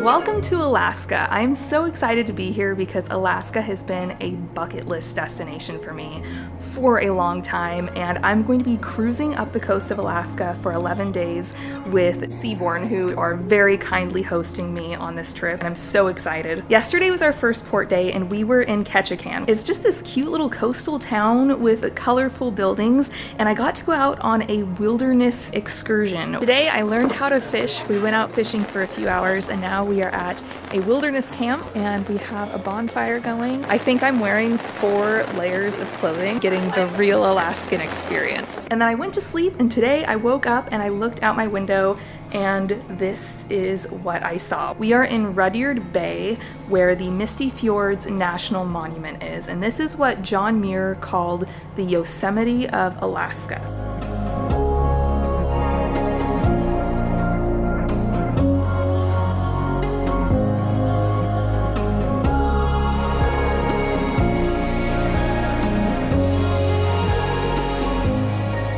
Welcome to Alaska. I'm so excited to be here because Alaska has been a bucket list destination for me for a long time, and I'm going to be cruising up the coast of Alaska for 11 days with Seabourn, who are very kindly hosting me on this trip, and I'm so excited. Yesterday was our first port day and we were in Ketchikan. It's just this cute little coastal town with colorful buildings, and I got to go out on a wilderness excursion. Today I learned how to fish. We went out fishing for a few hours and now we are at a wilderness camp and we have a bonfire going. I think I'm wearing 4 layers of clothing, getting the real Alaskan experience. And then I went to sleep, and today I woke up and I looked out my window and this is what I saw. We are in Rudyard Bay, where the Misty Fjords National Monument is, and this is what John Muir called the Yosemite of Alaska.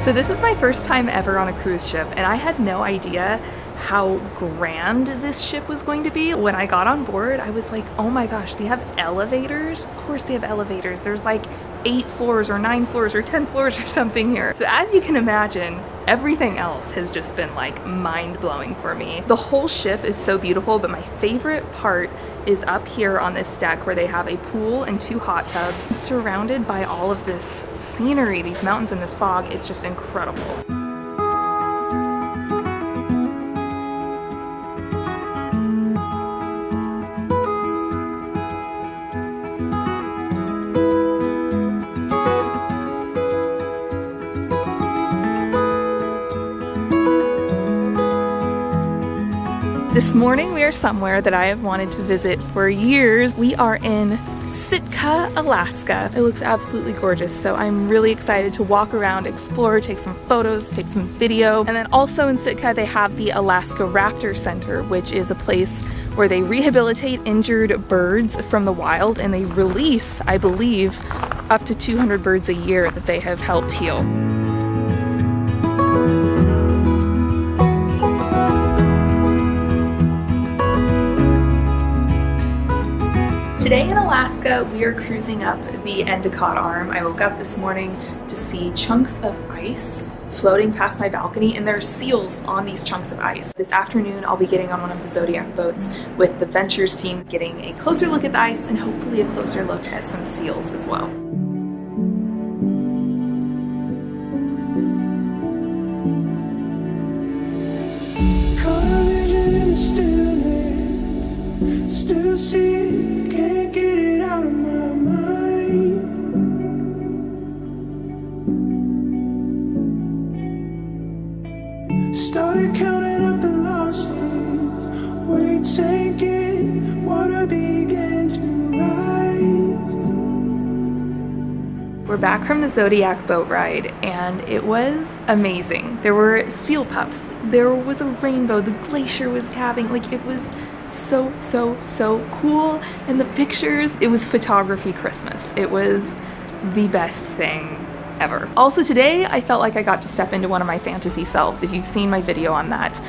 So this is my first time ever on a cruise ship, and I had no idea how grand this ship was going to be. When I got on board, I was like, oh my gosh, they have elevators? Of course they have elevators. There's like 8 floors or 9 floors or 10 floors or something here. So as you can imagine, everything else has just been like mind-blowing for me. The whole ship is so beautiful, but my favorite part is up here on this deck where they have a pool and 2 hot tubs surrounded by all of this scenery, these mountains and this fog. It's just incredible. This morning we are somewhere that I have wanted to visit for years. We are in Sitka, Alaska. It looks absolutely gorgeous, so I'm really excited to walk around, explore, take some photos, take some video. And then also in Sitka they have the Alaska Raptor Center, which is a place where they rehabilitate injured birds from the wild, and they release, I believe, up to 200 birds a year that they have helped heal. Today in Alaska, we are cruising up the Endicott Arm. I woke up this morning to see chunks of ice floating past my balcony, and there are seals on these chunks of ice. This afternoon, I'll be getting on one of the Zodiac boats with the Ventures team, getting a closer look at the ice and hopefully a closer look at some seals as well. Still see it, can't get it out of my mind. Started counting up the losses, weight sinking, water began to rise. We're back from the Zodiac boat ride, and it was amazing. There were seal pups, there was a rainbow, the glacier was calving, like it was so cool. And the pictures, it was photography Christmas. It was the best thing ever. Also today, I felt like I got to step into one of my fantasy selves. If you've seen my video on that,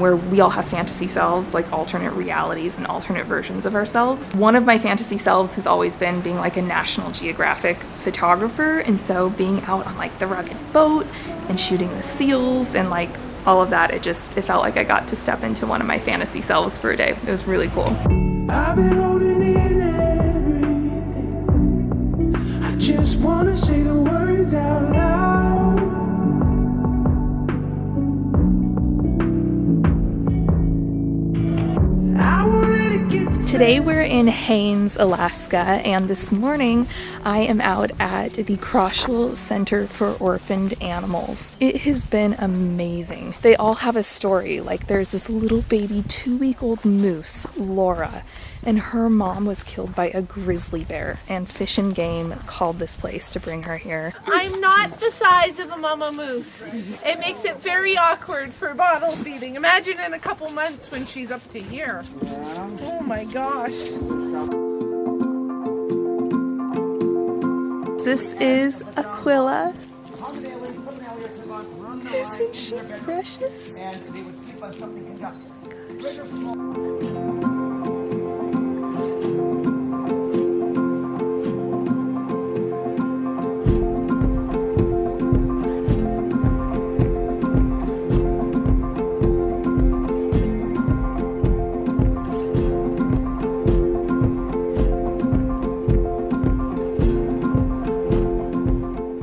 where we all have fantasy selves, like alternate realities and alternate versions of ourselves. One of my fantasy selves has always been being like a National Geographic photographer, and so being out on like the rugged boat and shooting the seals and like all of that, it felt like I got to step into one of my fantasy selves for a day. It was really cool. I've been holding in everything. I just wanna say the words out loud. I wanna get Today we're in Haines, Alaska, and this morning I am out at the Kroschel Center for Orphaned Animals. It has been amazing. They all have a story. Like there's this little baby 2-week-old moose, Laura, and her mom was killed by a grizzly bear, and Fish and Game called this place to bring her here. I'm not the size of a mama moose. It makes it very awkward for bottle feeding. Imagine in a couple months when she's up to here. Oh my gosh. This is Aquila. Isn't she precious?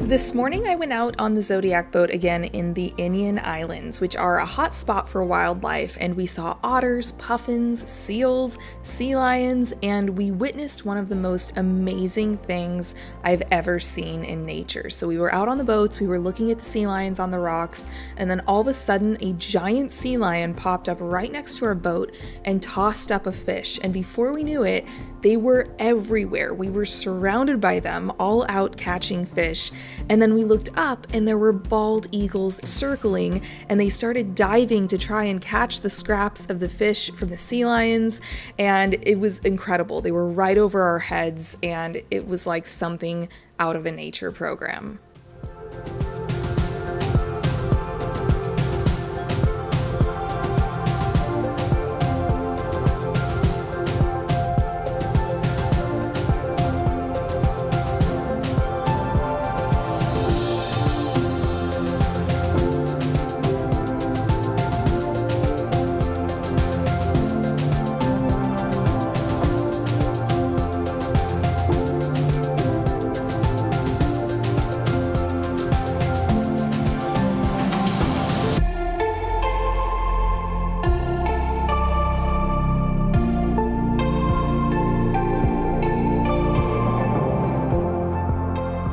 This morning I went out on the Zodiac boat again in the Inian Islands, which are a hot spot for wildlife, and we saw otters, puffins, seals, sea lions, and we witnessed one of the most amazing things I've ever seen in nature. So we were out on the boats, we were looking at the sea lions on the rocks, and then all of a sudden a giant sea lion popped up right next to our boat and tossed up a fish, and before we knew it, they were everywhere. We were surrounded by them, all out catching fish. And then we looked up and there were bald eagles circling, and they started diving to try and catch the scraps of the fish from the sea lions. And it was incredible. They were right over our heads, and it was like something out of a nature program.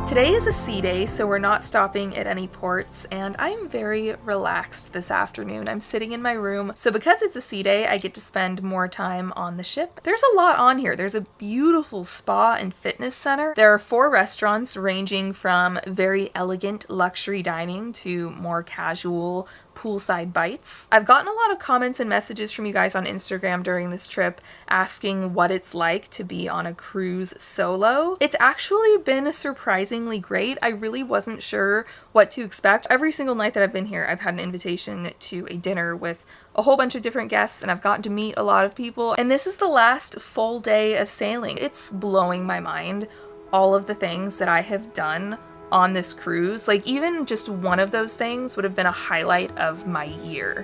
Today is a sea day, so we're not stopping at any ports, and I'm very relaxed this afternoon. I'm sitting in my room, so because it's a sea day, I get to spend more time on the ship. There's a lot on here. There's a beautiful spa and fitness center. There are 4 restaurants ranging from very elegant luxury dining to more casual poolside bites. I've gotten a lot of comments and messages from you guys on Instagram during this trip asking what it's like to be on a cruise solo. It's actually been surprisingly great. I really wasn't sure what to expect. Every single night that I've been here, I've had an invitation to a dinner with a whole bunch of different guests, and I've gotten to meet a lot of people. And this is the last full day of sailing. It's blowing my mind, all of the things that I have done on this cruise. Like, even just one of those things would have been a highlight of my year.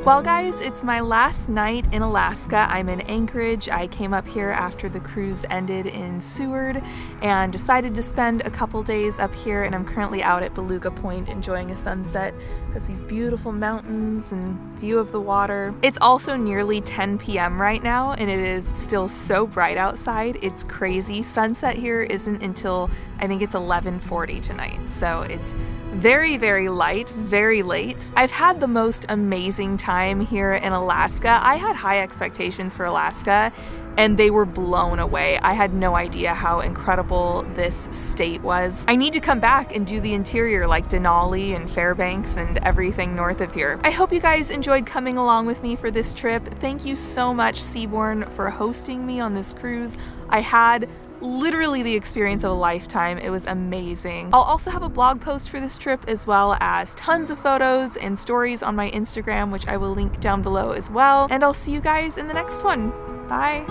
Well guys, it's my last night in Alaska. I'm in Anchorage. I came up here after the cruise ended in Seward and decided to spend a couple days up here, and I'm currently out at Beluga Point enjoying a sunset. There's these beautiful mountains and view of the water. It's also nearly 10 p.m. right now, and it is still so bright outside. It's crazy. Sunset here isn't until I think it's 11:40 tonight, so it's very, very light, very late. I've had the most amazing time here in Alaska. I had high expectations for Alaska, and they were blown away. I had no idea how incredible this state was. I need to come back and do the interior like Denali and Fairbanks and everything north of here. I hope you guys enjoyed coming along with me for this trip. Thank you so much, Seabourn, for hosting me on this cruise. I had literally the experience of a lifetime. It was amazing. I'll also have a blog post for this trip, as well as tons of photos and stories on my Instagram, which I will link down below as well. And I'll see you guys in the next one. Bye.